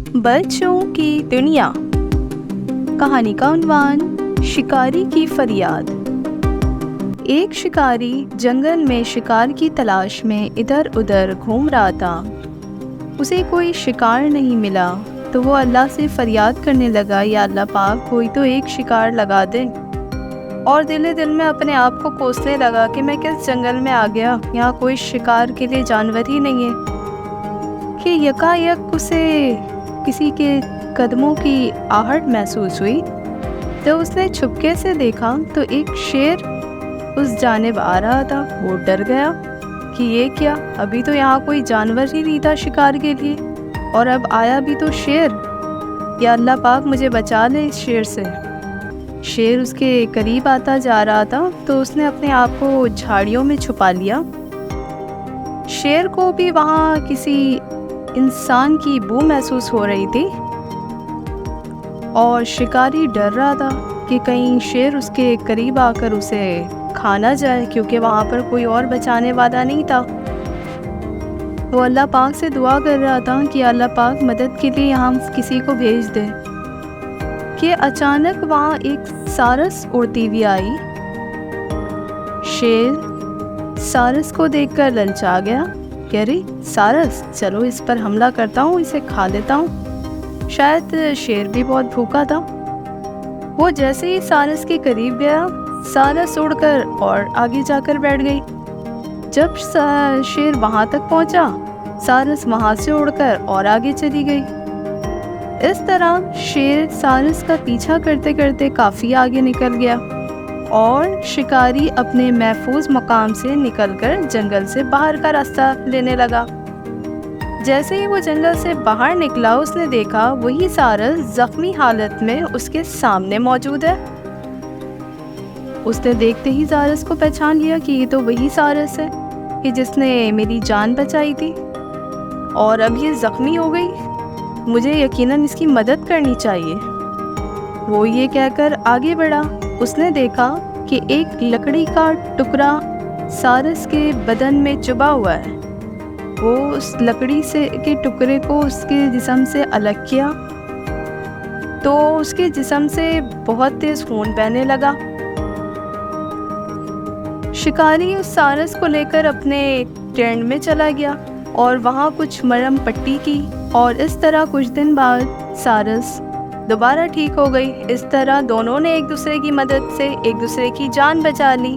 बच्चों की दुनिया। कहानी का उन्वान शिकारी की फरियाद। एक शिकारी जंगल में शिकार की तलाश में इधर उधर घूम रहा था। उसे कोई शिकार नहीं मिला तो वो अल्लाह से फरियाद करने लगा, या अल्लाह पाक कोई तो एक शिकार लगा दे। और दिल दिल में अपने आप को कोसने लगा कि मैं किस जंगल में आ गया, यहाँ कोई शिकार के लिए जानवर ही नहीं है। कि यकायक उसे किसी के कदमों की आहट महसूस हुई। तो उसने छुपके से देखा तो एक शेर उस जानिब आ रहा था। वो डर गया कि ये क्या, अभी तो यहाँ कोई जानवर ही नहीं था शिकार के लिए, और अब आया भी तो शेर। या अल्लाह पाक मुझे बचा ले इस शेर से। शेर उसके करीब आता जा रहा था तो उसने अपने आप को झाड़ियों में छुपा लिया। शेर को भी वहाँ किसी इंसान की बू महसूस हो रही थी और शिकारी डर रहा था कि कहीं शेर उसके करीब आकर उसे खा ना जाए, क्योंकि वहाँ पर कोई और बचाने वाला नहीं था। वो अल्लाह पाक से दुआ कर रहा था कि अल्लाह पाक मदद के लिए यहाँ किसी को भेज दे। कि अचानक वहाँ एक सारस उड़ती हुई आई। शेर सारस को देखकर ललचा गया। कह रही, सारस चलो इस पर हमला करता हूँ, इसे खा लेता हूँ। शायद शेर भी बहुत भूखा था। वो जैसे ही सारस के करीब गया, सारस उड़कर और आगे जाकर बैठ गई। जब शेर वहाँ तक पहुँचा, सारस वहाँ से उड़कर और आगे चली गई। इस तरह शेर सारस का पीछा करते करते काफ़ी आगे निकल गया और शिकारी अपने महफूज मकाम से निकलकर जंगल से बाहर का रास्ता लेने लगा। जैसे ही वो जंगल से बाहर निकला, उसने देखा वही सारस जख्मी हालत में उसके सामने मौजूद है। उसने देखते ही सारस को पहचान लिया कि ये तो वही सारस है कि जिसने मेरी जान बचाई थी, और अब ये जख्मी हो गई, मुझे यकीनन इसकी मदद करनी चाहिए। वो ये कहकर आगे बढ़ा। उसने देखा कि एक लकड़ी का टुकड़ा सारस के बदन में चुभा हुआ है। वो उस लकड़ी से के टुकड़े को उसके जिस्म से अलग किया तो उसके जिस्म से बहुत तेज खून बहने लगा। शिकारी उस सारस को लेकर अपने टेंट में चला गया और वहाँ कुछ मरहम पट्टी की, और इस तरह कुछ दिन बाद सारस दोबारा ठीक हो गई। इस तरह दोनों ने एक दूसरे की मदद से एक दूसरे की जान बचा ली।